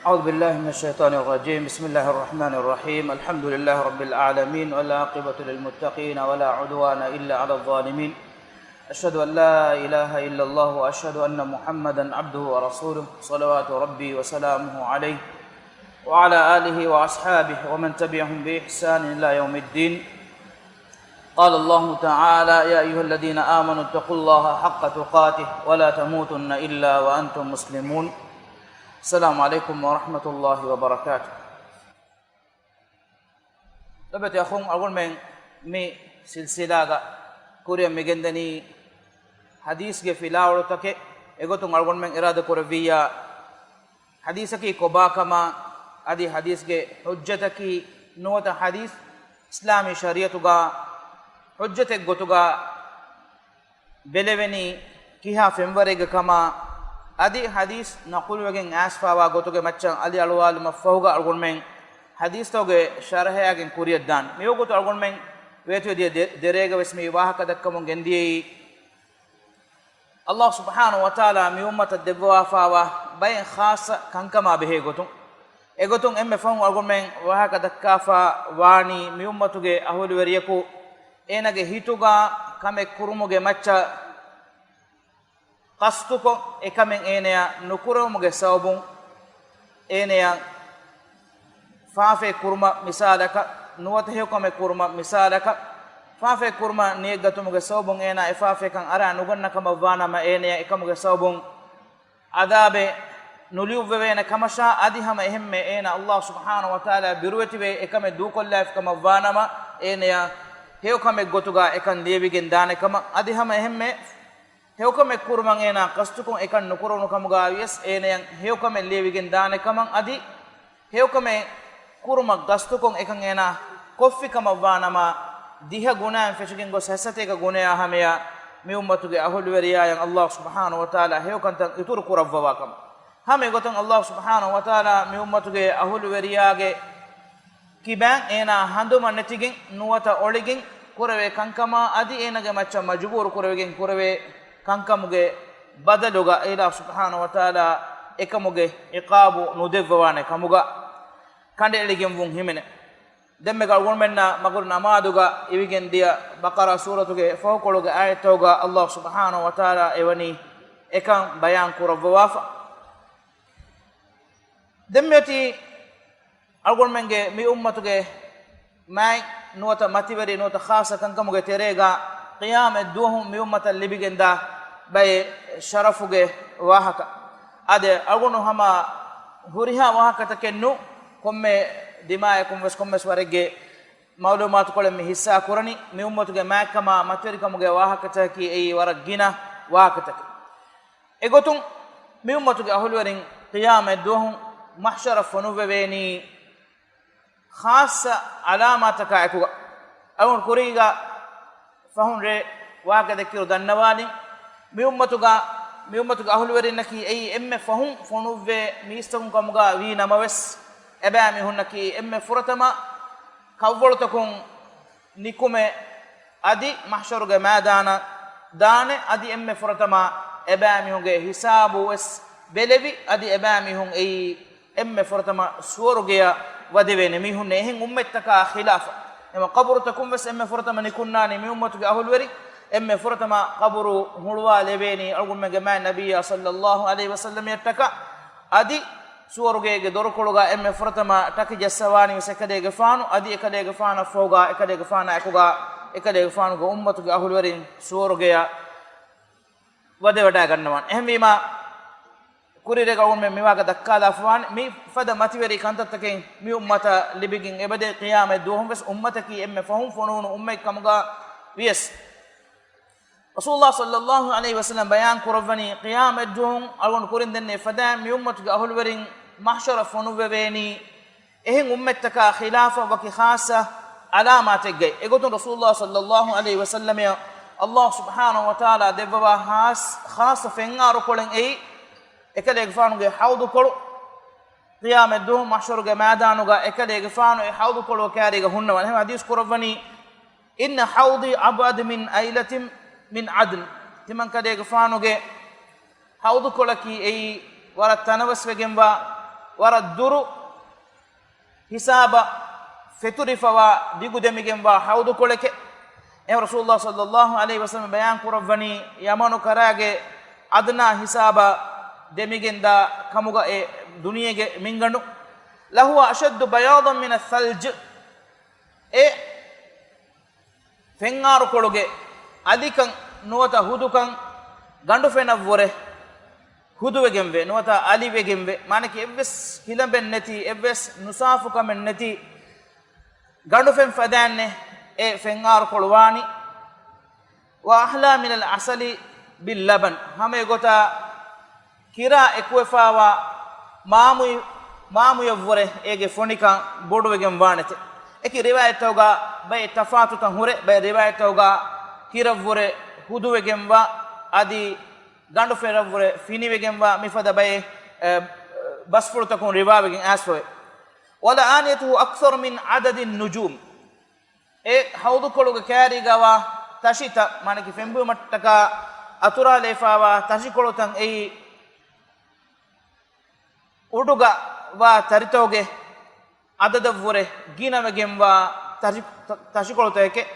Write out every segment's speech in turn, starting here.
أعوذ بالله من الشيطان الرجيم. بسم الله الرحمن الرحيم. الحمد لله رب العالمين والعاقبة للمتقين ولا عدوان إلا على الظالمين. أشهد أن لا إله إلا الله وأشهد أن محمدا عبده ورسوله صلوات ربي وسلامه عليه وعلى آله وأصحابه ومن تبعهم بإحسان إلى يوم الدين. قال الله تعالى: يا أيها الذين آمنوا اتقوا الله حق تقاته ولا تموتن إلا وأنتم مسلمون. السلام عليكم ورحمة الله وبركاته. لبت يا أخوان أقول من مي سلسلة كوريا مجندني حديث في لاولو تك إغوتون أقول من إرادة كوريا حديثك كوباكما أدي حديثك حجتك نوتا حديث إسلامي شريعتك حجتك غوتك بلوني كيها فيموريغ كما ادي حديث نقول وگن اسفاوا غوتوگه مچن علي الوال مفوغا أرغون من حديث توگه شرحياگن كوريا دان ميو غوتو أرغون من ويتو دي دريگه وسمي واهك دكمون گندي الله سبحانه وتعالى مي امه دبوا فاوا بين خاص كنكما به غوتو اگوتون ام فون أرغون من واهك دكافا واني مي امتوگه اهول وريكو එනගේ හිතුගා කමෙ කුරුමුගේ මච්ච قصتكم إكمن إنيا نكرم جسابون إنيا فافي كرما مثالك نوتهيكم كرما مثالك فافي كرما نيجتم جسابون إنا إفافي كان أرى نقولنا كم فانا ما إنيا إكم جسابون عذاب نليو بينا كمشا أديهم إهم إنا الله سبحانه وتعالى بروتي بي إكم دوك الله كم فانا ما إنيا هيوكم جوتوغا إكن ليبيجن دانه كم أديهم إهم هيوكم كورمان انا قصتكم اكن نكورونو كمغا يس اينيان هيوكم ليويگن دانه كمان ادي هيوكم كورما قصتكم اكن انا كوفي كما وانما ديها غنا فشكين گو سهسته غنا هميا مي امتوگه اهول وريا الله سبحانه وتعالى هيوكن يتور كوروا كما هم گوتن الله سبحانه وتعالى مي امتوگه اهول ورياگه كيبان انا هندو منتيگن نوتا اوليگن كوروي كانكما ادي اينگه مچ مجبور كورويگن كوروي kankamuge badaluga ila subhanahu wa ta'ala ekamuge iqabu nudevwane kamuga kande eligem vun himene demme gal wonmenna magur namaduga iwigen dia baqara suratuge fawqoluge ayatoga Allah subhanahu wa ta'ala ewani ekan bayan kurawwafa demmeti algonmenge mi ummatuge mai nota mativeri nota khasa kankamuge terega qiyam duhum mi ummata libigenda bay sharafuge wahaka ade agunu hama huriha wahaka takennu komme dimaayakum was komme swarege mawlumat kole mi hissa kurani mi ummatuge makama materikamuge wahaka taki ei waragina wahaka tak egotun mi ummatuge ahulwarin qiyam duhum mahshara funuveni khassa alamataka akuga awun kuriga fahun re waga dekiru dannawani mi ummatuga ahulwerinaki ei emme fahun fonuve mistum kamuga wi namawes eba mi hunnaki emme furatama kawwoltakun nikume adi mahsharuge madana dane adi emme furatama eba mi hunge hisabu wes belevi adi eba mi hun ei emme furatama suwarugeya wadevene mi hunne hen ummettaka khilafa ema qabru takum bas emme furatama nikunani mi ummatuge ahulweri emme furatama qabru hulwa lebeni algummege ma nabiyya sallallahu alaihi wasallam yattaka adi suwarugege dorkoluga emme furatama taki jassawani sekadege faanu adi ekadege faana foga ekadege faana akuga ekadege faanu go ummatuge ahulweri suwarugeya wade wada gannawan ehmima kurire gawun me miwaga dakkala afwan mi fada mativeri kantattake mi ummata libigin ebade qiyam duhum bas ummataki emme fahum fununu ummay kamuga yes rasulullah sallallahu alaihi wasallam bayan kuravani qiyam duhum algon kurindenne fada mi ummatuga ahulwerin mahshara funuveni ehin ummataka khilafa wa ki khassa alamatege egotun rasulullah sallallahu alaihi wasallam ya allah subhanahu wa ta'ala devwa khassa fengaru kolen ei ekadege faanuge hawdu kolu qiyam duhum mahsharuge madanuga ekadege faanu e hawdu kolu kaariga hunnawan hem hadis kuravani inna hawdi abad min ailatin min adl timan kadege faanuge hawdu kolaki ei wara tanawaswegenwa waradduru hisaba feturifawa digu demigen wa hawdu koleke rasulullah sallallahu alaihi wasallam bayan kurawani yamanu karage adna hisaba demigen da kamuga e duniyege minganu lahu ashaddu bayadan min ath-thalj fengaru koluge adikan nuwata hudukan gandu fenavore huduwegenve nuwata aliwegenve manaki evves hilamben neti evves nusafu kamen neti gandu fen fadanne fengaru kolwani wa ahla min al-asali bil laban hame gota kira ekwefawa maamu yavore ege fonika boduwegen wanete eki riwayat tawga bay tafatutan hure bay riwayat tawga kiravore huduwegen wa adi gandu feravore finiwegen mifada bay basfurtakun riwayegen aswe wala aniyatuhu akthar min adad an-nujum hawdu koluga kariga wa tashita manaki fembu mattaka atura lefawa tashikolotan uduga wa taritawge adadavure ginawegen wa tashikoloteke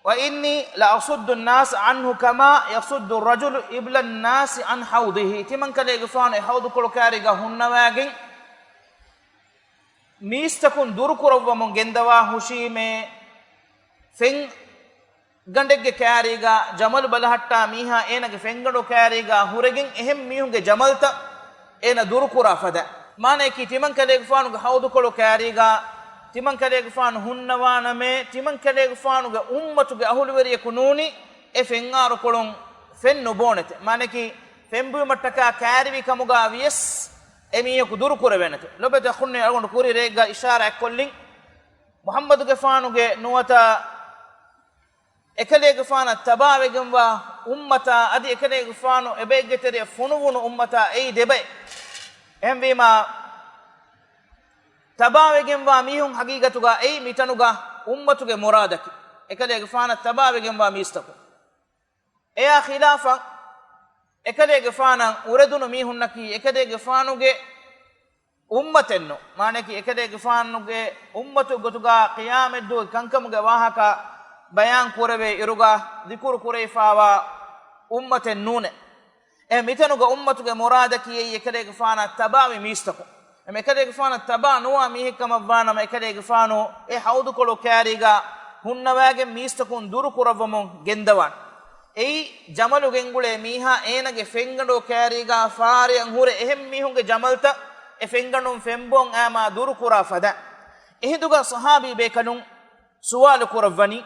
wa inni la asuddu an-nas anhu kama yasuddu ar-rajulu ibla an-nas an hawdihi timan kalege faane hawdu kolokariga hunnawagen mistakun durkurawwam gendawa hushime fen gandegge kariga jamal balahatta miha enage fengado kariga huregen ehem mihunge jamalta ena durkura fada mane ki timan kalege faanu hawdu kolo kariga timan kalege faanu hunnawana me timan kalege faanu ga ummatu ga ahulweriye kununi fengaru kolon fenno bonete mane ki fembu mattaka kariwi kamuga vies emiyeku durkura wenete lobete khunne algon kuri rega ishara kollin muhammadu ge faanu ge nuwata ekalege faana tabawegen wa ummata adi ekalege faanu ebegetere funuwunu ummata debe embima tabawegen wa mihun hagigatuga mitanuga ummatuge muradaki ekalege faana tabawegen wa mistaku eya khilafa ekalege faana uredunu mihunnaki ekalege faanuge ummatenno maneki ekalege faanuge ummatu gotuga qiyameddu kankamuge wahaka bayan kurebe iruga dhikuru kurayfawa ummaten nune mitanuga ummatuge muradaki ekalege faana tabawi mistaku ekalege faana taba nuwa mihikama wana ekalege faanu hawdu kolo kariga hunnawage mistakun duru kurawwamun gendawan jamalu gengule miha enage fengando kariga faariyan hure ehem mihunge jamalta fenganum fembon ama duru kura fada ehiduga sahabi bekanum suwal kurawani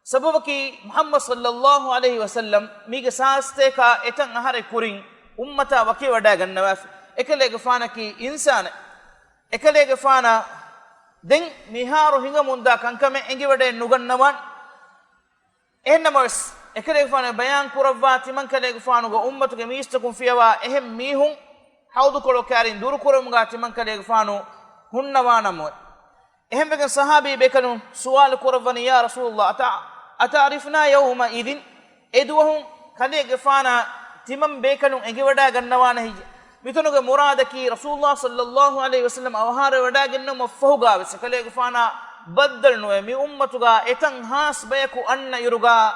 sababaki muhammad sallallahu alaihi wasallam mige saaste ka etan ahare kurin ummata waki wada gannawa ekalege faana ki insana ekalege faana den miharu hinga munda kankame engi wada nugannawan ennamas ekalege faana bayan kurawwa timan kalege faanu go ummatuge mistakum fiyawa ehem mihun hawdu kolo karin duru kuramga timan kalege faanu hunnawana mo ehem begen sahabi bekanu suwal kurawani ya rasulullah atarifna yawma idin edwahum kalege faana timan bekanu engi wada gannawana hije mitunuge muradaki rasulullah sallallahu alaihi wasallam awhare wada gannu mafuga wes kalege faana baddal no mi ummatuga etan has bayaku anna yuruga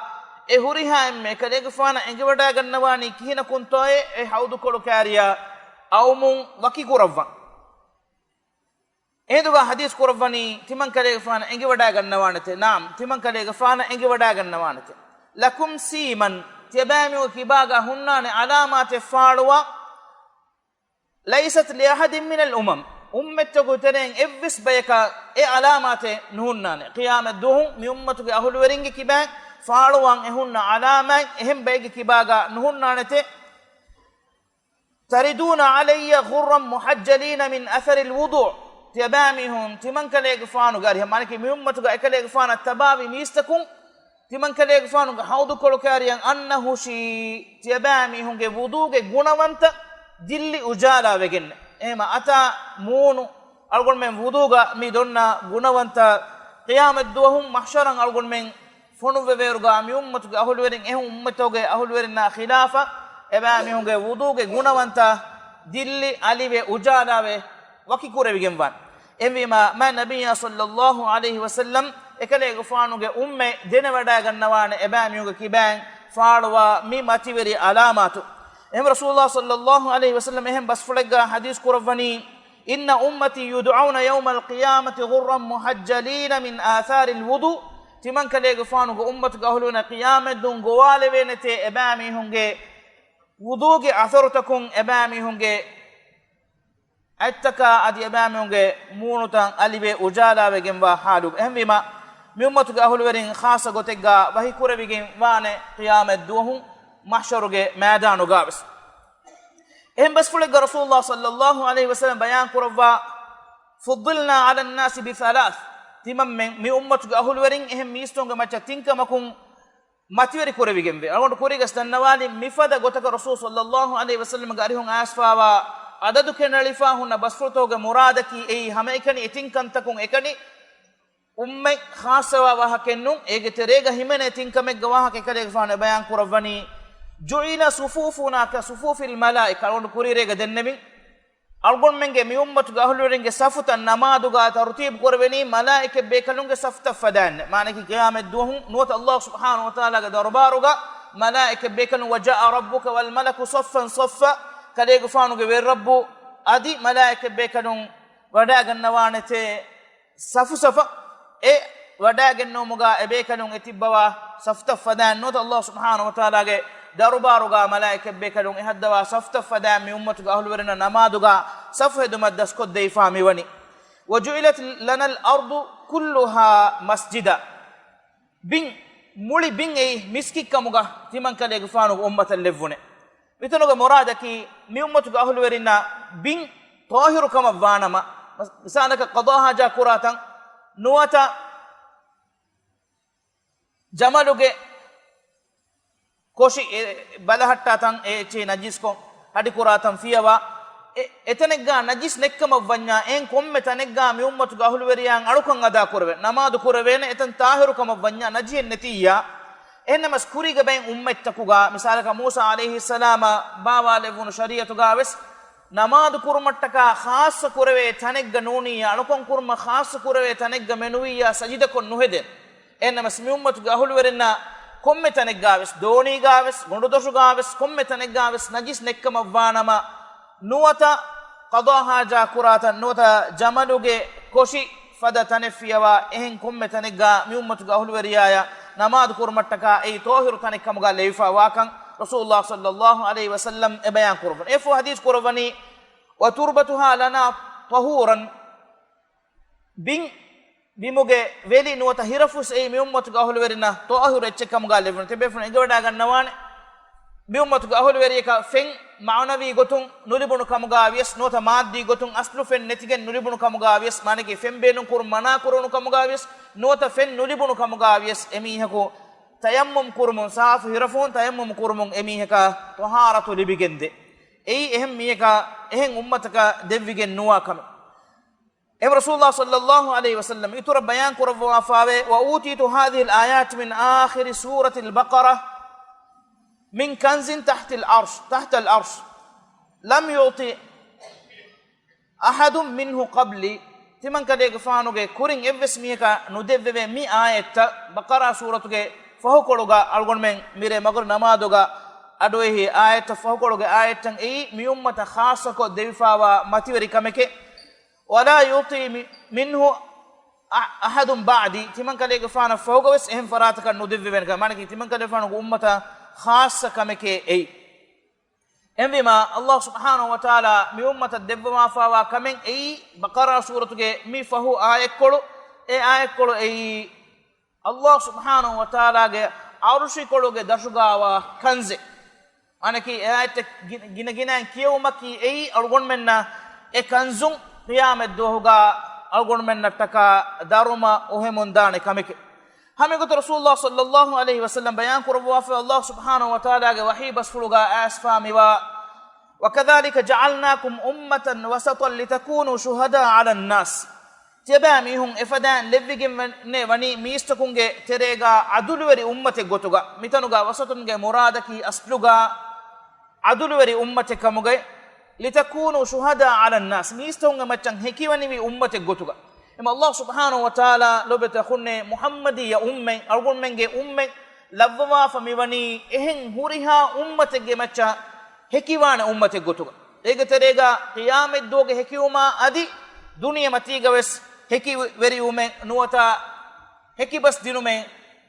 huriha emme kalege faana engi wada gannawani kihina kuntoye hawdu kolo kariya awmun waki kurawwa eduga hadis kurawani timan kalege faana engi wada gannawanate naam timan kalege faana engi wada gannawanate lakum siman tibami kibaga hunnane alamate faalwa laysat li ahadin min al umam ummatugo teren evvis bayaka alamate nuhunnane qiyamat duhum mi ummatugo ahul weringi kibag faaluwan ehunna alama ehem bayge kibaga nuhunnanete tariduna alayya ghurran muhajjalina min athari alwudu' tibamihum timan kalege faanu gari manaki mi ummatuga ekalege faana tabawi mistakum timan kalege faanu hawdu kolokariyan annahu shi tibamihum ge wudu'ge gunawanta dilli ujala wegen ema ata munu algon men wudu'ga mi donna gunawanta qiyamat duhum mahsharan algon men fonu veveruga mi ummatuge ahulwerin ehum ummatoge ahulwerin na khilafa eba mi hunge wuduge gunawanta dilli alive ujalave waki kurevigen wan envima ma nabiyya sallallahu alaihi wasallam ekale gufanuge umme dene wada gannawane ebamiyuge kiban faalwa mi mativeri alamatu em rasulullah sallallahu alaihi wasallam ehem basfulega hadis kurawani inna ummati yud'auna yawm alqiyamati ghurran muhajjalin min athari alwudu timan kale gufanuge ummatu gahuluna qiyamad dun gowale wenete ebamihunge wuduge atharutakum ebamihunge attaka adi ebamihunge munutan alibe ujalawe gemba halu ehmima mi ummatu gahulwerin khasa gotegga wahi kurevigen wane qiyamad duhum mahsharuge maidanu gabs ehm bas fulega rasulullah sallallahu alaihi wasallam bayan kurwa fuddilna ala an-nas bi thalath timam mi ummatu gahulwerin ehm mistonga macha tinkamakun matiweri kurevigen be algon kurigas dannawali mifada gotaka rasul sallallahu alaihi wasallam garihun asfawa adadu kenalifa hunna basfutoge muradaki ei hameikani itinkantakun ekani umme khasawa wahakennun ege terega himene tinkamek gawahak ekale fane bayan kurawani ju'ila sufufuna ka sufufil malaika algon kurirega dennemin algon menge mi ummatu gahulurenge safuta namaduga tartib korveni malaike bekalunge safta fadan manaki qiyamat duhum nuwat allah subhanahu wa ta'ala ga darbaruga malaike bekalun wajaa rabbuka wal malaku saffan saffa kale gufanuge we rabbu adi malaike bekalun wada gannawanete safu safa e wada gannomuga ebekalun etibbawa safta fadan nuwat allah subhanahu wa ta'ala ge darubaruga malaike bekalun ihaddawa safta fadan mi ummatu ahlurina namaduga safhedu maddas kodde fami wani waju'ilat lana al-ardu kulluha masjida bin muli bin ei miskikamuga timan kale gfanu ummatan levune mitonoga muradaki mi ummatu ahlurina bin tahiru kama vanama misalaka qadaha ja kuratan nuwata jamaluge koshi balahatta tan e che najis ko hadi kuratan fiyawa etenegga najis nekkama vanya en komme tanegga mi ummatu gahulweriyan alukan ada kurve namadu kurvene eten tahiru kama vanya najien netiya enmas kuriga ben ummettakuga misalaka musa alayhi salama bawa levun shariatu gawes namadu kurmattaka khas kurve tanegga nuniya alukan kurma khas kurve tanegga menuwiya sajida kon nuheden enmas mi ummatu gahulwerina komme taneggaves doni gaves gondodoshu gaves komme taneggaves najis nekkama vanama nuwata qadaha ja kurata nuwata jamaluge koshi fada tanefiyawa ehen komme tanegga mi ummatu gahulweriyaya namad kurmattaka ei tohiru tanekkamuga leifa wakan rasulullah sallallahu alaihi wasallam e bayan kurban efu hadith kurvani wa turbatuha lana tahuran bin bimuge veli nuwata hirafus ei mi ummatu gahulwerina tahiru echekamuga levun tebefun egawada gannawane mi ummatu gahulweriyaka fen ma'nawi gotun nulibunu kamuga avies nuwata maddi gotun aslu fen netigen nulibunu kamuga avies maneki fen benun kur mana kurunu kamuga avies nuwata fen nulibunu kamuga avies emihako tayammum kurmun saaf hirafun tayammum kurmun emihaka taharatu libigende ei ehem miyaka ehen ummataka devvigen nuwa kam em rasulullah sallallahu alaihi wasallam itura bayan kurwa fawe wa utitu hadhihi alayat min akhir surati al-baqarah من كنز تحت العرش لم يعطي أحد منه قبلي تمن كده فانوجي كورين إبسميكا ندبّي مي آية بقرة سورة كده فهو كلوجا ألقون من ميره مغر نمادوجا أدويه آية فهو كلوجا آية تن أي ميوم خاصة كده دفاع وماتيوري كمك ولا يعطي منه أحد بعدي تمن كده فانا فهو كويس إهم فراتك ندبّي بينك ما نكى تمن كده فانو أمته خاصة كمك أي انبما الله سبحانه وتعالى مي امه دبما فوا كمن اي بقره سوره کے مي فهو آية كولو اي الله سبحانه وتعالى کے عرش كولو کے دشگاوا کنز انکی آیت گنا کیومکی اي ارگون مننا اي کنزون قیامت دوہگا ارگون مننا تکا داروما اوہمون دان کمک ہمیں کو رسول اللہ صلی اللہ علیہ وسلم بیان کروا فی اللہ سبحانہ وتعالی کے وحی بسفلگا اسفا میوا وكذلك جعلناكم أمة وسطا لتكونوا شهداء على الناس تبامي هم إفدان لفجم وني ميستكونج تريغا عدلوري أمة غوتوغا ميتانوغا وسطنغ مرادكي أصلوغا عدلوري أمة كموغا litakunu shuhada ala an-nas miistonga maccan hekiwani wi ummate gotuga ema Allah subhanahu wa ta'ala lobeta khunne muhammadi ya umme algon menge umme labwa famiwani ehen huriha ummate ge macca hekiwana ummate gotuga ege terega qiyamet doge hekiuma adi duniya matiga wes heki veri ume nuwata heki bas dinume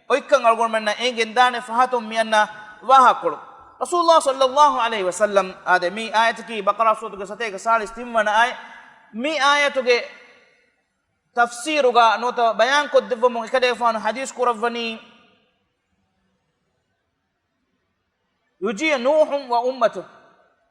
oikkan algon menna egen dane fahatum mianna wahakulu Rasulullah sallallahu alaihi wasallam ade mi ayatiki Baqara suratuge sateka 40 ay mi ayatuge tafsiruga nota bayan koddevmo ikade fanu hadis kurawani yuji nuh wa ummatu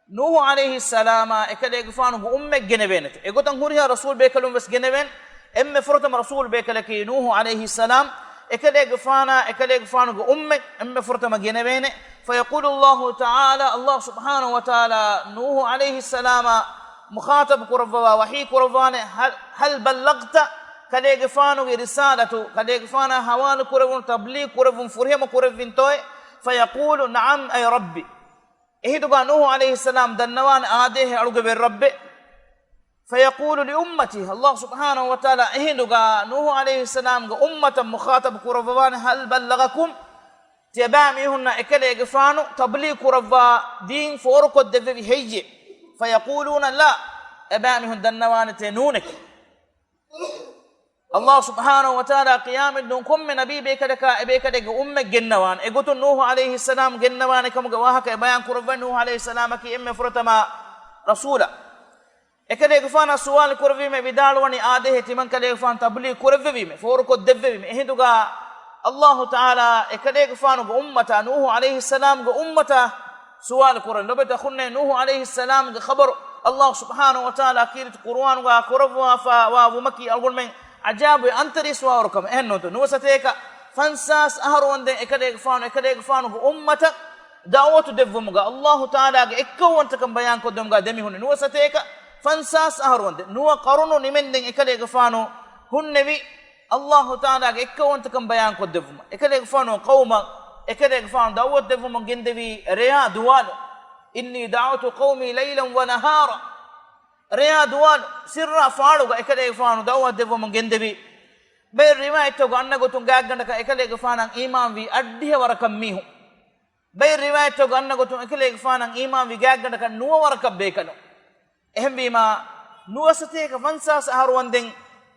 nuh alayhi salama ikade fanu umme genevenet egotan huriya rasul bekalum bes geneven emme furtam rasul bekalaki nuh alayhi salam ikade fanu umme emme furtam genevene فيقول الله تعالى الله سبحانه وتعالى نوح عليه السلام مخاطب كربوا وحي كربان هل بلغت كديك فانو رسالته كديك فانا هوان كربون تبليغ كربون فرهم كربون توي فيقول نعم أي ربي إهدوا نوح عليه السلام دنوان آده أرغب الرب فيقول لأمتي الله سبحانه وتعالى إهدوا نوح عليه السلام أمة مخاطب كربوان هل بلغكم تبامي هنا إكلي غفانو تبليغ كربا دين فوركو دفي هيجي فيقولون لا أبامي هن دنوان تنونك الله سبحانه وتعالى قيام دون كم نبي بيكدكا بيكدك أمك جنوان إغوت نوح عليه السلام جنوان كم جواهك بيان كربا نوح عليه السلام كي إم فرتما رسولا إكلي غفانا سؤال كربي مي بدالواني آده تمن كلي غفان تبليغ كربي مي فوركو دفي مي إهدوغا الله تعالى إكديك فانو أمة نوح عليه السلام أمة سؤال قرآن لو بتخني نوح عليه السلام خبر الله سبحانه وتعالى كيرت قرآن وقرب ومكي أقول من عجاب أنتري سواركم إنه نوستيك فانساس أهرون ده إكديك فانو أمة دعوة دفمغا الله تعالى إكو أنتكم بيان كدمغا دمي هن نوستيك فانساس أهرون ده نو قرنو نمن ده إكديك فانو هن نبي الله تعالى إكوانتكم بيان كدفهم إكلك فانو قوما إكلك فانو دعوت دفهم جندبي ريا دوال إني دعوت قومي ليلا ونهارا ريا دوال سر فارو إكلك فانو دعوت دفهم جندبي بير رواية تو أننا قطن قاعدنك إكلك فانو إيمان في أديه وركم ميهم بير رواية تو أننا قطن إكلك فانو إيمان في قاعدنك نو وركب بيكنو إهم بما نو ستيك فانساس أهروان دين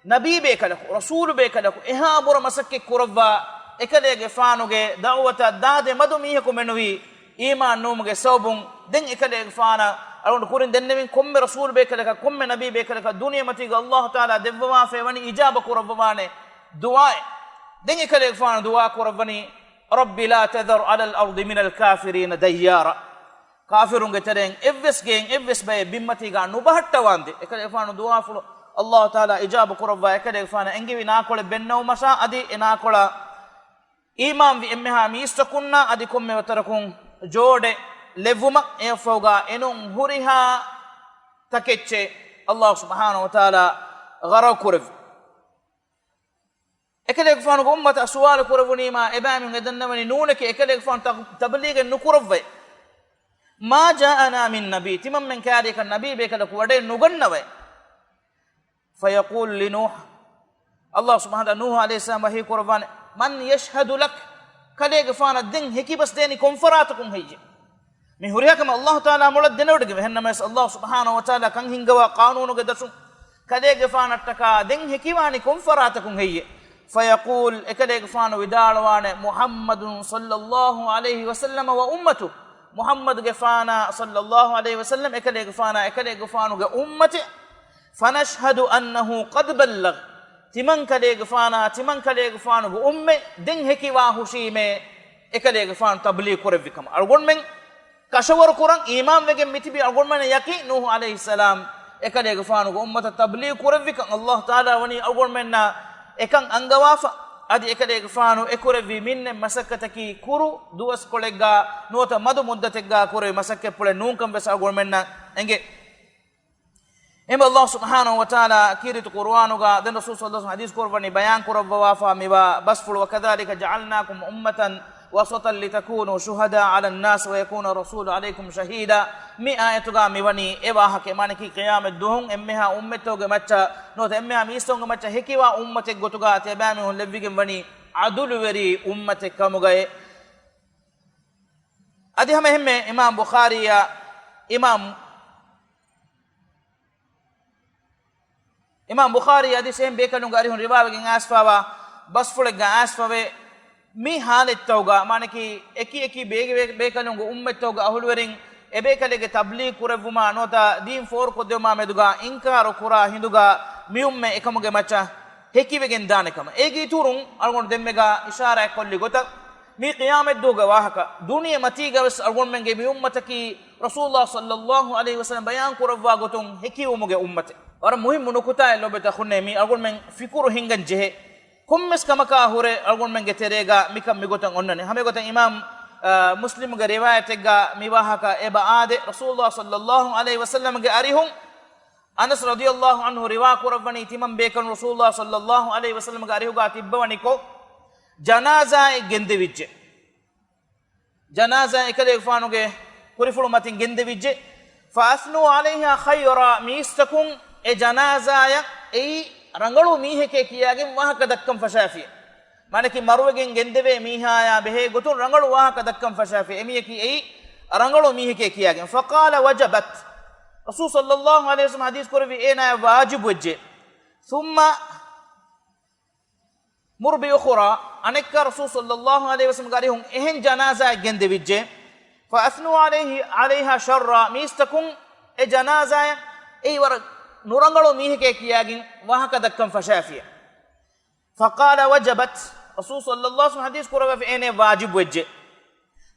نبي بيكلكو رسول بيكلكو إها بور مسكي كربا إكليك فانوغي دعوة داد مدوميهكو منوي إيمان نومغي صوبون دين إكليك فانا أرون كورين دنمين كم رسول بيكلكا كم نبي بيكلكا دنيا متيغ الله تعالى دفوا فيواني إجابة كربواني دعاء دين إكليك فانا دعاء كربواني ربي لا تذر على الأرض من الكافرين ديارا كافرون ترين إفس جين إفس بي بمتيغا نبهت واندي إكليك فانا دعاء فلو الله تعالى إجابة كربا يكده فانا إنجي ناكل بينو مسا أدي ناكل إيمان في إمها ميستكونا أدي كم وتركون جود لفما يفوغا إنهم هريها تكتش الله سبحانه وتعالى غرو كرب إكده فانا أمة سؤال كربوني ما إبامي غدنا من نونك إكده فانا تبليغ النكرب ما جاءنا من نبي تمام من كاريك النبي بيكده كوردي نغنوي فيقول لنوح الله سبحانه وتعالى نوح عليه السلام وهي قربان من يشهد لك كليك فانا الدين هكي بس ديني كنفراتكم هيجي من هريكم الله تعالى مولد دينودك هنما يس الله سبحانه وتعالى كان هنگوا قانونو قدسو كليك فانا تكا دين هكي واني كنفراتكم هيجي فيقول كليك فانا ودالوان محمد صلى الله عليه وسلم وأمته محمد غفانا صلى الله عليه وسلم كليك فانا أمته فنشهد أنه قد بلغ تمن كليك فانا أمي دين هكي واهوشيمي إكليك فان تبليغ كربكم أرغون من كشور قرآن إمام وجم متبي أرغون من يكي نوح عليه السلام إكليك فانا أمة تبليغ كربكم الله تعالى وني أرغون منا إكان أنغوافا أدي إكليك فانا إكربي من مسكتكي كرو دوس كوليغا نوتا مدو مدتكا كرو مسكة بول نونكم بس أرغون منا إنجي إما الله سبحانه وتعالى كيرت قرآنك دين رسول صلى الله عليه وسلم حديث قرباني بيان قرب ووافا مبا بسفل وكذلك جعلناكم أمة وسطا لتكونوا شهداء على الناس ويكون الرسول عليكم شهيدا مي آيتوغا ميوني إباحك مانكي قيام الدهون إمها أمتوغ مچا نوت إمها ميستوغ مچا هكيوا أمتك غتوغا تبامي هون لبيغم وني عدل وري أمتك كمغاي أدي هم إمام بخاري إمام بخاري أدي سهم بيكنو غاري هون رواية غاسفاوا بس فلك غاسفاوي mi halet tawga manaki eki bege bekalungu ummet tawga ahulwerin ebekalege tabligh kurevuma nota din for kodema meduga inkar kura hinduga mi umme ekamuge macha hekivegen danekama egi turun algon demmega ishara kolli gota mi qiyamet duga wahaka duniya matiga wes algon menge mi ummataki rasulullah sallallahu alaihi wasallam bayan kuravwa gotun hekiwumuge ummate war muhim nukuta lobeta khunne mi algon men fikuru hingan jehe kummes kamaka hure algon menge terega mikam migotan onnane hame gotan imam muslim ge riwayat ga miwahaka eba ade rasulullah sallallahu alaihi wasallam ge arihum anas radhiyallahu anhu riwa kurawani timam bekan rasulullah sallallahu alaihi wasallam ge arihu ga tibbawani ko janaza e gende vijje janaza ekade fanuge kurifulu matin gende vijje fa asnu alaiha khayra mistakun e janaza ya ei rangalu miheke kiyage wahaka dakkam fashafi manaki marwegen gendeve mihaya behe gotun rangalu wahaka dakkam fashafi emiyeki ei rangalu miheke kiyage faqala wajabat rasul sallallahu alaihi wasallam hadith korvi ena wajib wajje thumma mur bi ukhra anakka rasul sallallahu alaihi wasallam gari hun ehen janaza gendevije fa asnu alaiha sharra mistakun e janaza ei war nurangalu miheke kiyagin wahaka dakkam fashafiya faqala wajabat rasul sallallahu alaihi wasallam hadith kurava fi ene wajib wajje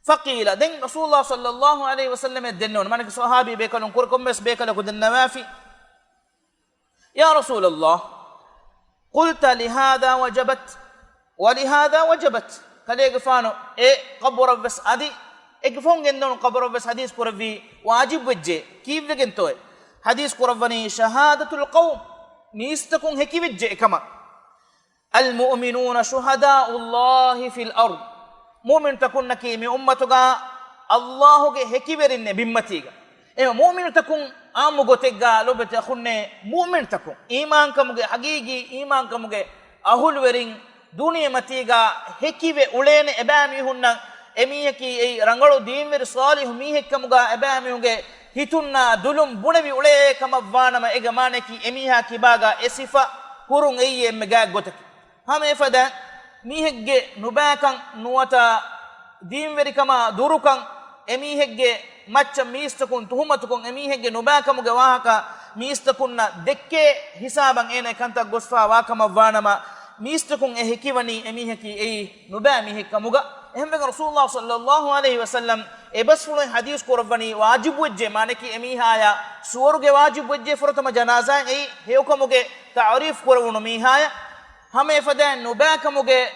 faqila den rasulullah sallallahu alaihi wasallam dennon manaki sahabi bekalon kurkommes bekala kudanna mafi ya rasulullah qulta li hadha wajabat wa li hadha wajabat kale gfano e qabra bas adi e gfon gendon qabra bas hadith kuravi wajib wajje kivegen toy حديث قربني شهادة القوم ميستكون هكي بجئ كما المؤمنون شهداء الله في الأرض مؤمن تكون نكي من أمتك الله هكي برن بمتيك مؤمن تكون آمغتك لو بتخون مؤمن تكون إيمان كمغ حقيقي إيمان كمغ أهل ورين دنيا متيك هكي بأولين إبامي هن أميكي رنغلو ديمير صالح ميهك كمغ إبامي هن hitunna dulum bunevi ule kama vanama egamane ki emiha kibaga esifa hurun eyye mega gotaki hame fada mihegge nubakan nuwata dimveri kama durukan emihegge macca mistakun tuhumatukun emihegge nubakamu ge wahaka mistakunna dekke hisaban ene kanta gosfa wa kama vanama mistakun ehikiwani emiheki ei nubami hekamuga ehme rasulullah sallallahu alaihi wasallam e bas fulo hadith korvani wajib wajje manaki emihaya suwaruge wajib wajje fortama janaza ei hewkamuge ta'rif korwunu mihaya hame fadan nubakamuge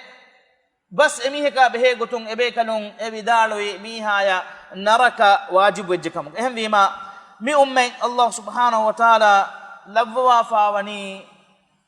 bas emiheka behe gotun ebe kanun ebidaloi mihaya naraka wajib wajje kamuge ehm wima mi umme allah subhanahu wa taala labwa fawani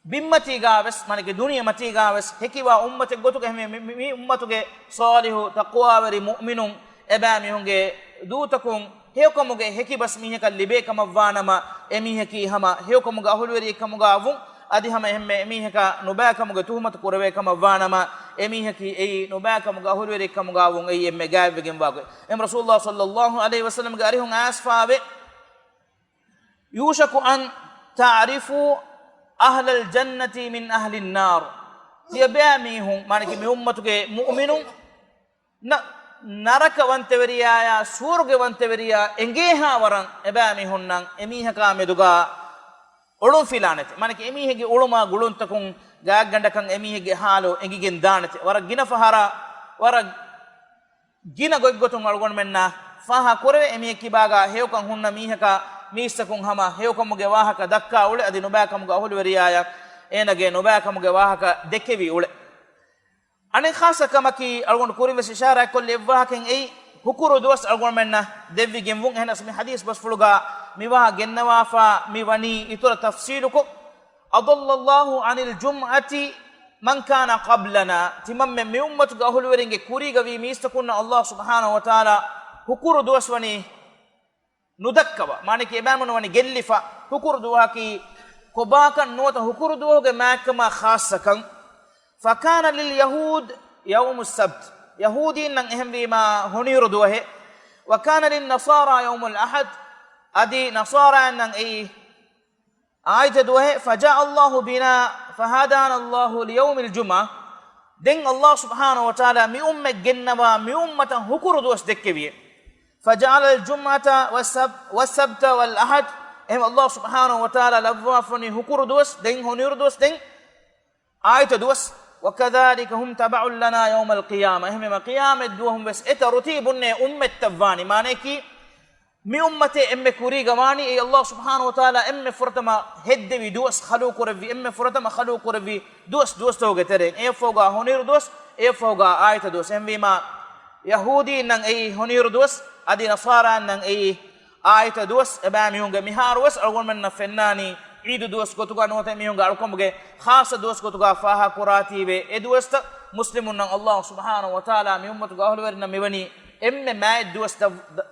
bimmati gaves manake duniya mati gaves hekiwa ummate gotuge mi ummatuge salihu taqwa wari mu'minun ebami hunge dutakun hewkamuge heki bas miheka libe kama vanama emiheki hama hewkamuge ahulweri kamuga avun adi hama emme emiheka nubakamuge tuhumat kurave kama vanama emiheki ei nubakamuge ahulweri kamuga avun ei emme gavegen wago em rasulullah sallallahu alaihi wasallam gari hun asfawe yushaku an ta'rifu أهل الجنة من أهل النار يباميهم مانك من أمتك مؤمنون نرك وانتوريا يا سورج وانتوريا إنجيها وران يباميهم نان إميها كامدوغا أولون فيلانت مانك إميها جي أولوما غلون تكون جاك عندكان إميها جي حالو إنجي جندانت ورا جينا فهارا ورا جينا غوغوتون ألغون منا فها كوري إميها كيباغا هيو كان هون ميها كا mistakun hama hewkamuge wahaka dakka ule adi nubakamuge ahulweriya enage nubakamuge wahaka dekevi ule ane khasa kamaki algon kurim wes ishara kolle wahaken ei hukuru dos algon menna devvi gemvun ehna smi hadis bas fuluga miwaha gennawafa miwani itura tafsiluko adallallahu anil jum'ati من كان قبلنا تمم من أمتك أهل ورنج كوريغا في ميستكون الله سبحانه وتعالى هكور دوسوني ندكوا معنى كي إمام وني جلفا هكور دوهاكي كباكا نوتا هكور دوهاك ماكما خاصة فكان لليهود يوم السبت يهودي نن إهم بما هنير دوه وكان للنصارى يوم الأحد أدي نصارى نن إيه آية دوه فجاء الله بنا فهدانا الله ليوم الجمعة دين الله سبحانه وتعالى مي أمة جنبا مي أمة هكور دوس دكبيه فجعل الجمعة والسبت والأحد هم الله سبحانه وتعالى لبوافني هكور دوس دين هنير دوس دين آية دوس وكذلك هم تبع لنا يوم القيامة هم قيامة دوهم بس اترتيبن أمة تفاني مانيكي مي أمتي أم كوري غماني أي الله سبحانه وتعالى أم فرتما هدوي دوس خلوق ربي أم فرتما خلوق ربي دوس توغة ترين أي فوقا هنير دوس أي فوقا آية دوس هم بما يهودي نن أي هنير دوس أدي نصارى نن أي آية دوس أبام يونغ مهار وس أول من فناني عيد دوس كتوغا نوتا ميونغ أركم خاص دوس كتوغا فاها كراتي بي إدوست مسلمون الله سبحانه وتعالى مي أمتك أهل ورنا مبني إم ما دوس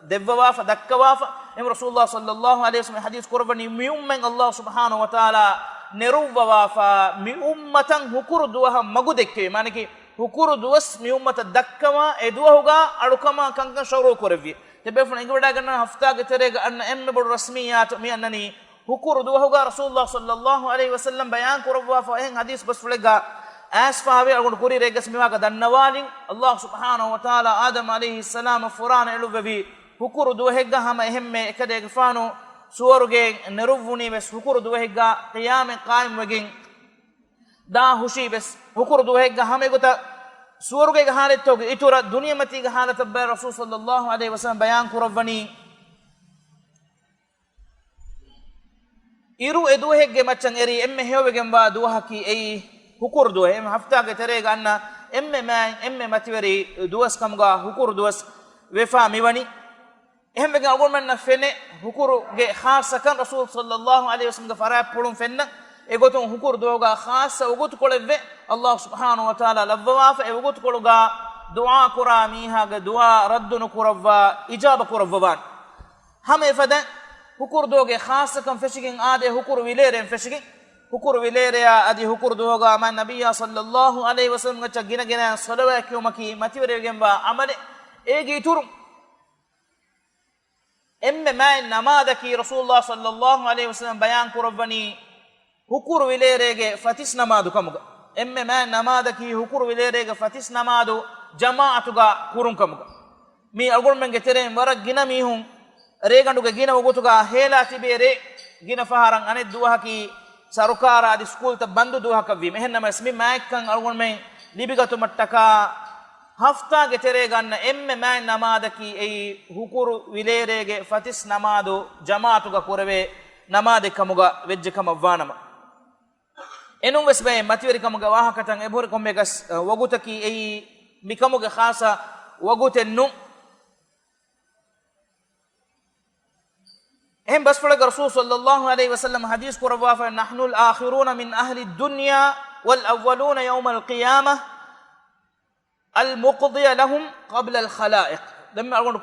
دبوا فدكوا إم رسول الله صلى الله عليه وسلم حديث قربني مي أمم الله سبحانه وتعالى نرووا فمي أمة هكور دوها مغودك معنى كي هكور دوس مي أمة دكوا إدوهوغا أركما كان شورو كورفي تبعون إنك بدأ كنا هفتا كتير أن إم بالرسميات مي أنني هكور دوهوغا رسول الله صلى الله عليه وسلم بيان كوروا فإن حديث بس فلقا أسفاوي أقول كوري رجس ميواك دنوالين الله سبحانه وتعالى آدم عليه السلام فران إلو ببي هكور دوهيغا هم إهم كده يغفانو سورغين نروفوني بس هكور دوهيغا قيام قائم وغين دا هشي بس هكور دوهيغا هم يغتا سورغين حالت توغ إتورا دنيا متيغ حالت بي رسول صلى الله عليه وسلم بيان كورفاني إرو إدوهيغا مچن إري إم هيوغن با دوهاكي أي هكور دوه إم هفتا كتير أن إم ماتيوري دوس كمغا هكور دوس وفا ميواني إهم بيجي أقول من فنة هكور جه خاصة كان رسول صلى الله عليه وسلم فرائب بقولون فنة إغوتون هكور دوغا خاصة وغوت كله الله سبحانه وتعالى لبوا فإغوت كلوغا دعاء كراميها دعاء رد نكروا إجابة كروا هم إفدا هكور دوغا خاصة كان فشكين آده هكور ويليرين فشكين هكور ويليريا أدي هكور دوغا ما النبي صلى الله عليه وسلم قال جنا صلوا كيومكي ما تبرئ جنبا عمل إيجي تورم إما ما نماذج رسول الله صلى الله عليه وسلم بيان كربني هكور ويليريا فتيس نماذج كمغا إما ما نماذج هكور ويليريا فتيس نماذج جماعتوغا كورم كمغا مي أقول من كتيرين ورق جنا ميهم ريغندوغا جنا وغوتوغا هيلا تبيري جنا فهاران أنا دوهاكي سركارا دي سكول تبندو دوهاكا في مهنما اسمي مايكان أقول من ليبيغاتو متكا هفتا گتريگان ام ما نمادكي اي حكور ويليريگه فتيس نمادو جماعتوگا كوربه نماد كموگا وجكم وانما انو وسبه ماتيوري كموگا واهكتن ابور كومبيگس وغوتكي اي ميكموگا خاصا وغوتنو هم بس فلق رسول صلى الله عليه وسلم حديث كوروا فنحن الاخرون من اهل الدنيا والاولون يوم القيامه المقضي لهم قبل الخلائق لما أقول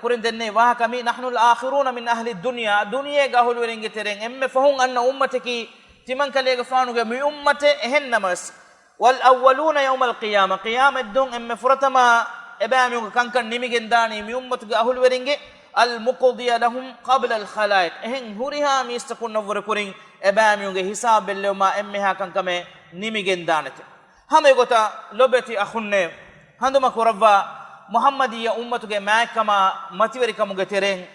كورين دني واه كمي نحن الآخرون من أهل الدنيا دنيا قهول ورينج ترين إم فهم أن أمتك تمن كليك فانوك من أمته إهن مس والأولون يوم القيامة قيامة دون إم فرتما إبامي كان نميجن داني من أمتك قهول ورينج المقضي لهم قبل الخلائق إهن هوريها ميستكون نفور كورين إبامي حساب اللوما إمها كان كم نميجن دانت هم يقطع لبتي أخونه هندما كوربا محمدية أمتك ماكما ماتيوري كموغا تيرين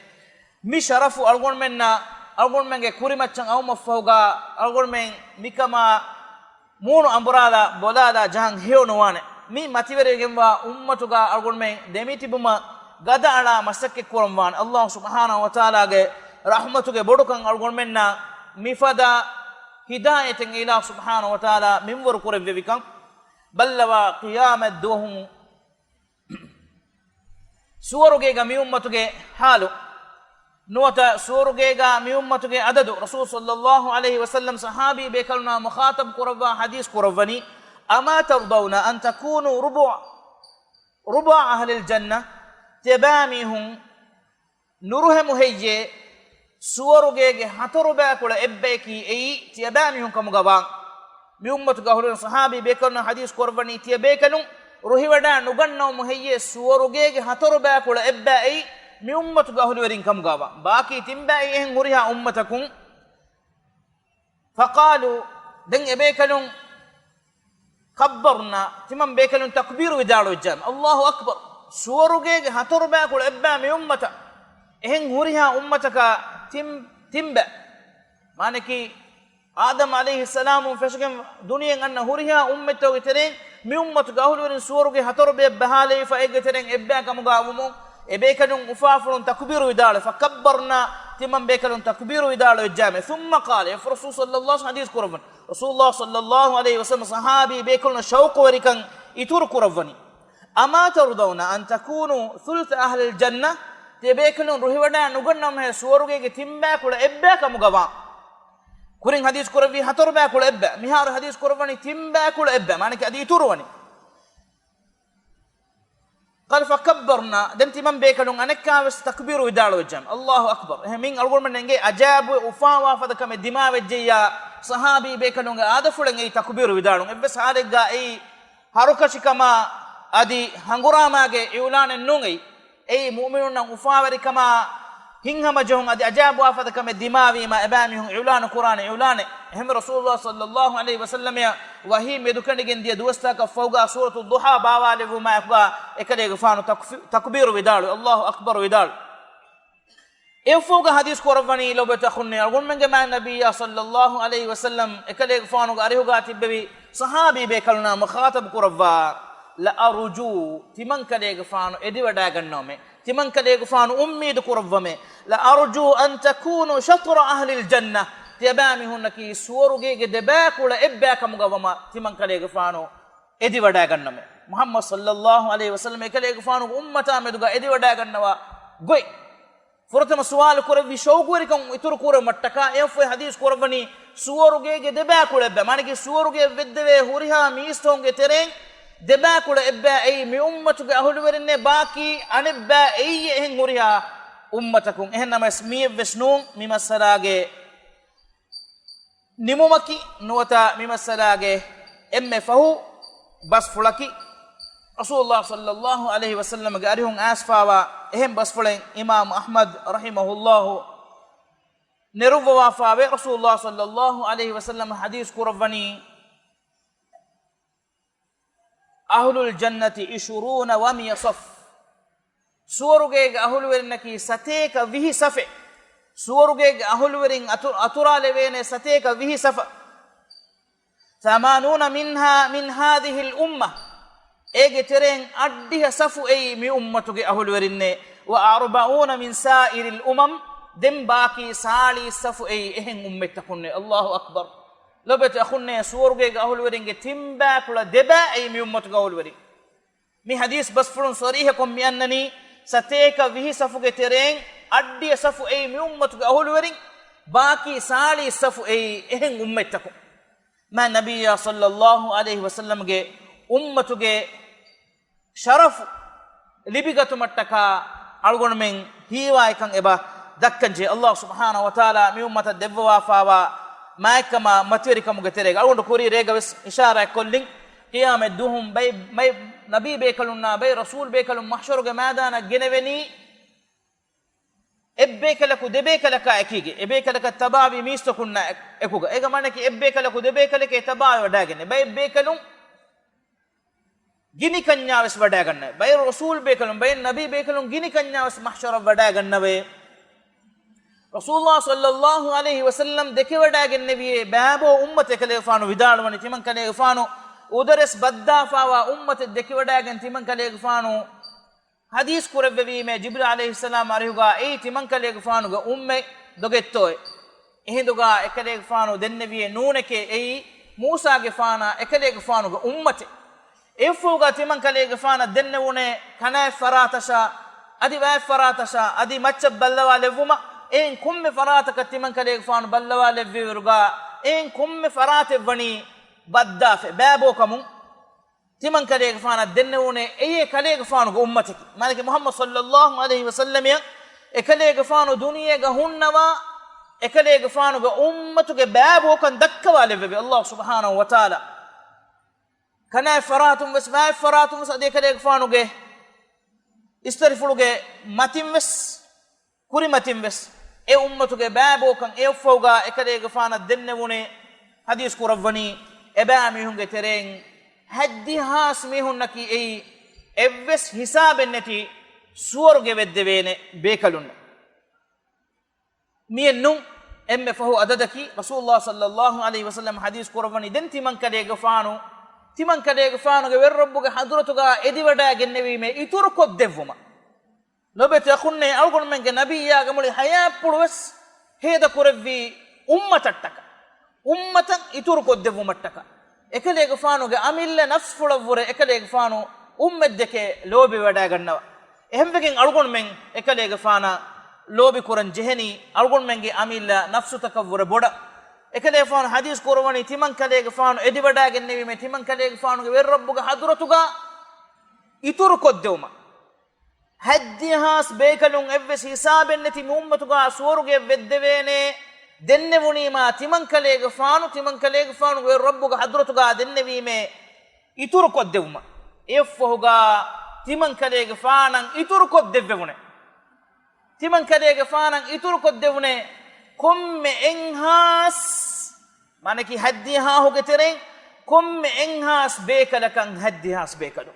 مي شرفو ألغون من كوريما چن أو مفوغا ألغون من ميكما مونو أمبرادا بولادا جهان هيو نوانه مي ماتيوري كمبا أمتك ألغون من دميتي بما غدا على مسكي كورموان الله سبحانه وتعالى رحمتك بودكان ألغون من مفدا هداية إله سبحانه وتعالى من ورقور بيكم بلوا قيامة دوهم سورجيغا مي أمتك حالو نوتا سورجيغا مي أمتك عدد رسول صلى الله عليه وسلم صحابي بيكلنا مخاطب قربا حديث قرباني أما ترضون أن تكونوا ربع أهل الجنة تباميهم نروهم هيجي سورجي هتربا كلا إبكي أي تباميهم كمغبان بأمة قهرين صحابي بيكرنا حديث قرباني تبيكنون روحي ودا نغنو مهيجي سورجي هتربا كلا إبا أي بأمة قهرين كمغبان باقي تنبا إيهن غريها أمتكم فقالوا دن إبيكنون كبرنا تمام بيكلون تكبير ودارو الجام الله أكبر سورجي هتربا كل إبا من أمتا إهن هوريها أمتك تمبا مانكي آدم عليه السلام فشكم دنيا أن هوريها أمتا وترين من أمتك أهلورين سورجي هتربا بهالي فإجترين إبا كمغاومو إبيكلون مفافرون تكبير ودارو فكبرنا تمام بيكلون تكبير ودارو الجام ثم قال يا رسول صلى الله عليه وسلم حديث قربان رسول الله صلى الله عليه وسلم صحابي بيكلنا شوق وركن يتور كرفني أما ترضون أن تكونوا ثلث أهل الجنة تبيكلون روحي ودا نغنم هي سورغي تيمبا كولا إبا كمغبا كورين حديث كرفي هتربا كولا إبا مهار حديث كرفني تيمبا كولا إبا معنى كأدي يتوروني قال فكبرنا دمتي من بيكلون أنك بس تكبير ودارو الجام الله أكبر مين أقول من نجي أجاب وفاوا فذكر الدماء الجيا صحابي بيكلون هذا فلان تكبير ودارو بس هذا جاي هاروكشي كما أدي هنغرامة يولان النوني أي مؤمنون وفاوري كما هنهم جهم أدي أجاب وفذكر الدماء ما أبامهم يولان قرآن يولان هم رسول الله صلى الله عليه وسلم يا وهي مدكان جندي دوستا كفوجا سورة الضحى باوالي وما يبقى إكلي غفانو تكبير ودارو الله أكبر ودارو إفوجا حديث قرباني لو بتخوني أقول من جماعة النبي صلى الله عليه وسلم إكلي غفانو قاريه قاتي ببي صحابي بيكلنا مخاطب قربا لا أرجو تمن كلي غفانو إدي وداعن نومه تمن كلي غفانو أمي دكوربمه لا أرجو أن تكونوا شطر أهل الجنة تبامي هناكي سورجي دباك ولا إباك مغوما تمن كلي غفانو إدي وداعن نومه محمد صلى الله عليه وسلم كلي غفانو أمتا مدوغا إدي وداعن نوا غوي فرتم سؤال كوربي شوكوري كم يتور كور متكا يفوي حديث كوربني سورجي دباك ولا إبا مانكي سورجي بدوي هوريها ميستونج ترين دباك ولا إبا أي من أمتك أهل ورنة باقي أن إبا أي إهن هوريها أمتكم إهنما اسمي بسنون ممسلاجي نمومكي نوتا ممسلاجي إم فهو بس فلكي رسول الله صلى الله عليه وسلم قارهم آسفا وإهم بس فلين إمام أحمد رحمه الله نروف وافا رسول الله صلى الله عليه وسلم حديث كرفني أهل الجنة 20 ومية صف سورجيج أهل ورنكي ستيك به صف سورجيج أهل ورن أترى لبين ستيك به صف 80 منها من هذه الأمة إيجي ترين أديها صف أي من أمتك أهل ورنة و40 من سائر الأمم دم باقي سالي صف أي إهن أمتكن الله أكبر لو بتأخذنا سورجيج أهل ورنة تيمبا كلا دبا أي من أمتك أهل ورنة مي حديث بس فرن صريح كم بأنني ستيك به صفك ترين أدي صف أي من أمتك أهل ورنة باقي سالي صف أي إهن أمتكم ما النبي صلى الله عليه وسلم جه أمتك شرف لبيغة متكا ألغون من هيواي كان إبا دكنجي الله سبحانه وتعالى من أمة الدبوا فاوا ما كما متيري كم غتيري ألغون كوري ريغا بس إشارة كلين قيام الدهم بي نبي بيكلنا بي رسول بيكلن محشر جمادنا جنبني إبيكلكو دبيكلك أكيد إبيكلك تبابي ميستو كنا أكوجا إيجا مانك إبيكلكو دبيكلك تباي وداعن بي بيكلون gini kanya wes wadaganna bay rasul bekalum bay nabi bekalum gini kanya wes mahshara wadaganna be rasulullah sallallahu alaihi wasallam deke wadaganna be babo ummate kale fanu vidalwani timan kale fanu udares badda fawa ummate deke wadagan timan kale fanu hadis kurabbi me jibril alaihi salam arihuga ei timan kale fanu ga umme dogettoy ehinduga ekale fanu denne be nuneke ei musa ge fana ekale fanu ga ummate إفوجا تمن كلي غفانا دنونه كنا فراتشا أدي باي فراتشا أدي ماتشب بلوا لفوما إن كم فراتك تمن كلي غفان بلوا لفيرغا إن كم فرات بني بدافع بابو كمون timan kaleega faana dennewune eye kaleega faanu go ummatiki malike muhammad sallallahu alaihi wasallam ya e kaleega faanu duniyega hunnawa e kaleega faanu go ummatuge baabo kan dakkawa levbe allah subhanahu wa ta'ala kana faratum wasma faratum sade kaleega faanu ge istarifuluge matim wes kuri matim wes e ummatuge baabo kan e fawga e kaleega faana dennewune hadis kurawani e baami hunge tereng haddi haas mihun ki ei evves hisaben neti suwarge weddevene bekalunna miennun emme fahu adadaki rasulullah sallallahu alaihi wasallam hadis kurawani den timan kaleega faanu ge werrobbuge hadratuga ediwada gennewime itur koddevuma lobete akhunne algon menge nabiyya gamuli haya pulwes heda kurevvi ummatan itur koddevumattaka ekaleega faanuge amille nafs fulawure ekaleega faanu ummeddeke lobi wada gannawa ehemvegen algon men ekaleega faana lobi kuran jeheni algon menge amilla nafsu takawure boda ekaleega faanu hadis korwani timan kaleega faanu edi wada gennewime timan kaleega faanuge werrobbuga hadratuga itur koddewuma haddi has bekalun evves hisaben neti ummatuga suwaruge weddevene dennevunima timan kaleega faanu we rabbuga hadratuga dennevime itur koddevuma effohuga timan kaleega faanan itur koddevune timan kaleega faanan itur koddevune komme enhas manaki haddi ha hoge tereng komme enhas bekalakan haddi has bekalu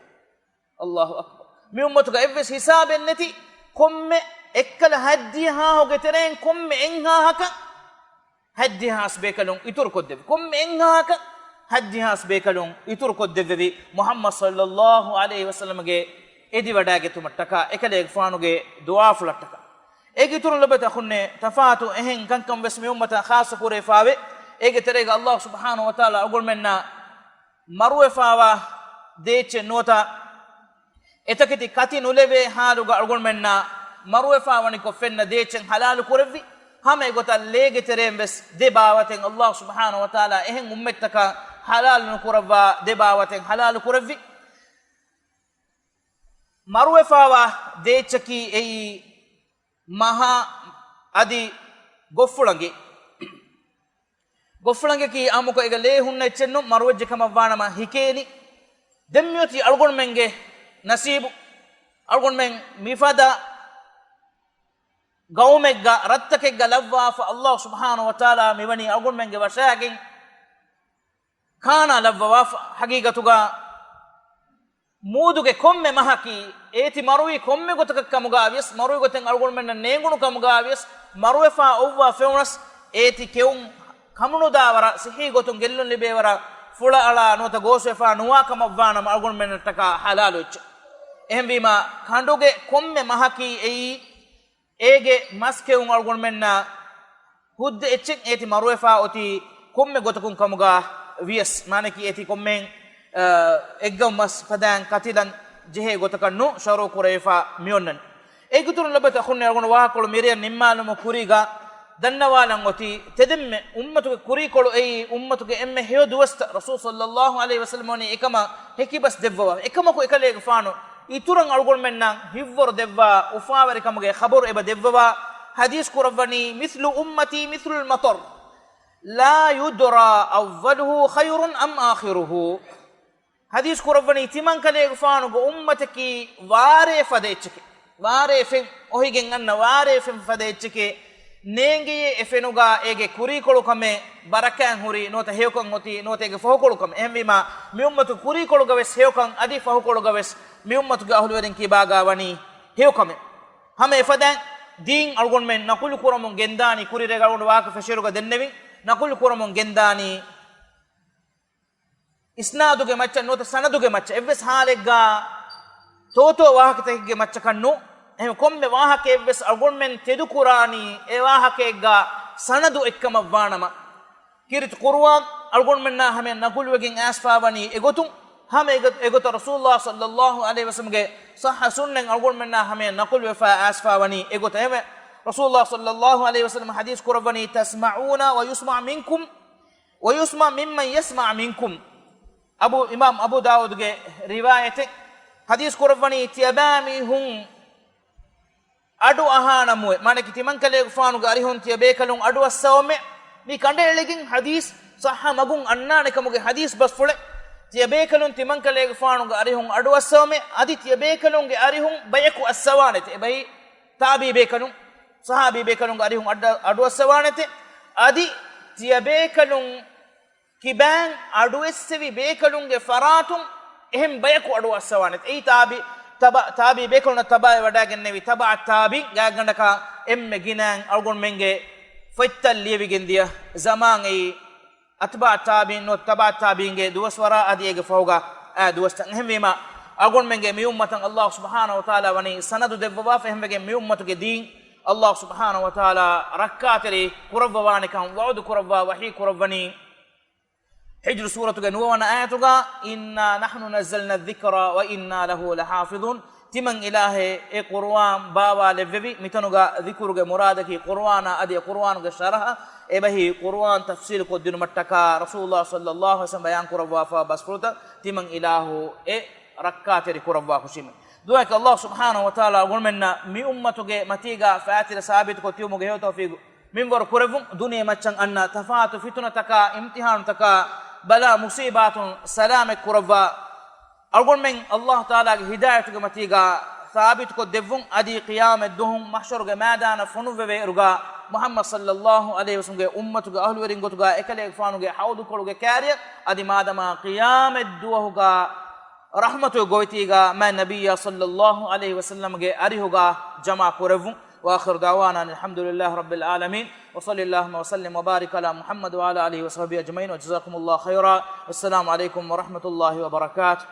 allahu akbar mi ummatuga evves hisaben neti komme ekkala haddi ha hoge tereng komme enha haka haddi has bekalun itur koddev kom enhaka haddi has bekalun itur koddevi muhammad sallallahu alaihi wasallam ge edi wadage tumattaka ekaleeg faanuge du'a fulattaka ege itur lobata khunne tafatu ehen kankam besmi ummata khas kure faawe ege terega allah subhanahu wa taala agol menna marwe faawa deche nota etakiti kati nuleve haluga agol menna marwe faawani ko fenna dechen halal kurevi hame gota lege terembes de bawaten allah subhanahu wa taala ehen ummettaka halal nukurava de bawaten halal kurevi marwe fawa de chaki ei maha adi goffulange ki amuko ega le hunna echenno marwejje kama wanama hikeni demmyoti algon menge nasibu algon men mifada gawmegga rattakegga lavva fa allah subhanahu wa taala miwani algon menge washagin kana lavva fa hagigatuga muuduge komme mahaki eti marui komme gotakamuga avies marui goten algon men neengunu kamuga avies marwe fa ovwa feunas eti keun kamunu dawara sihi gotun gellun libewara fula ala nota goswe fa nuwa kamavwana algon men taka halaluch ehmbima kanduge komme mahaki ei ege maske un algon menna hudde echen eti marwefa oti komme gotakun kamuga vies maneki eti kommen eggam mas padan katilan jehe gotakannu sharu kurefa mionnan eguturun labata khunne algon wa kolu miriya nimmalum kuriga dannawalan oti tedemme ummatuge kurikolu ei ummatuge emme heyo duwasta rasul sallallahu alaihi wasallam ni ekama hekibas devwa ekama ko ekale faano ituran algon menna hivvor devwa ufawari kamuge khabar eba devwa hadis kurawani mithlu ummati mithlu al-matar la yudra awwaluhu khayrun am akhiruhu hadis kurawani timan kale faanu go ummataki ware fadechike ware fen ohigen anna ware fen fadechike nengiye efenuga ege kurikolu kame barakan huri nota heyokon oti nota ege fahokolu kame ehmima mi ummatu kurikolu gaves heyokon adi fahokolu gaves mi ummatu ga ahluwerin ki baga wani heyokame hame efadan din algon men nakul kuramon gendani kurire galgon waaka fesheruga dennevi nakul kuramon gendani isnaduge macca nota sanaduge macca evves halegga toto waakatege macca kannu ehm komme waahake evves algon men tedu kurani e waahakegga sanadu ekkama waanama kirit qur'an algon menna hame nakul wegin asfawani egotun hame egot rasulullah sallallahu alaihi wasallam ge sahha sunnan algon menna hame nakul wefa asfawani egot eme rasulullah sallallahu alaihi wasallam hadis kurawani tasma'una wa yusma' minkum wa yusma' mimman yasma' minkum imam abu daud ge riwayate hadis kurvani tiyabami hun adu ahana muwe mane kitiman kale faanu gari hon tiyabe kalun adu assawme mi kande elegin hadis sahha magun annane kamuge hadis bas fule tiyabe kalun timan kale faanu gari hon adu assawme adi tiyabe kalun ge ari hon bayaku assawanete bay tabi be kalun sahabi be kalun gari hon adu assawanete adi tiyabe kalun kiban adu essevi be kalun ge faratum ehem bayaku adu assawanete ei tabi be kalun tabai wadagen nevi taba tabi gagandaka emme ginan algon menge faytal liyevi gendiya zaman ei atba tabi no taba tabi nge duwaswara adiege fawga duwasta hemima algon menge mi ummatan allah subhanahu wa taala wani sanadu devwa fehmege mi ummatuge din allah subhanahu wa taala rakkateri kurawwani kan wa'ud kurawwa wahi kurawwani hijr suratu nuwana ayatuga inna nahnu nazzalna adh-dhikra wa inna lahu lahafizun timan ilahe e qur'an bawa levevi mitanuga dhikruge muradaki qur'ana adi qur'anuge sharaha e bahi qur'an tafsir ko dinu mattaka rasulullah sallallahu alaihi wasallam bayan kurawwa fa basfruta timan ilahu e rakkateri kurawwa khushimi duaka allah subhanahu wa taala gulmenna mi ummatuge matiga fatira sabit ko tiumuge he tawfiq min war kuravun dunya maccan anna tafatu fitnataka imtihan taka bala musibatun salamek kurawwa algon men allah taala ge hidayatu ge matiga thabit ko devun adi qiyam ad-duhum mahshur ge madana funuve ruga muhammad sallallahu alaihi wasallam ge ummatu ge ahlu werin gotuga ekale faanu ge hawdu ko ge kariya adi madama qiyam ad-duhu ga rahmatu goitiga ma nabiyya sallallahu alaihi wasallam ge arihuga jama kuravun واخر دعوانا الحمد لله رب العالمين وصلى اللهم وسلم وبارك على محمد وعلى اله وصحبه اجمعين وجزاكم الله خيرا والسلام عليكم ورحمه الله وبركاته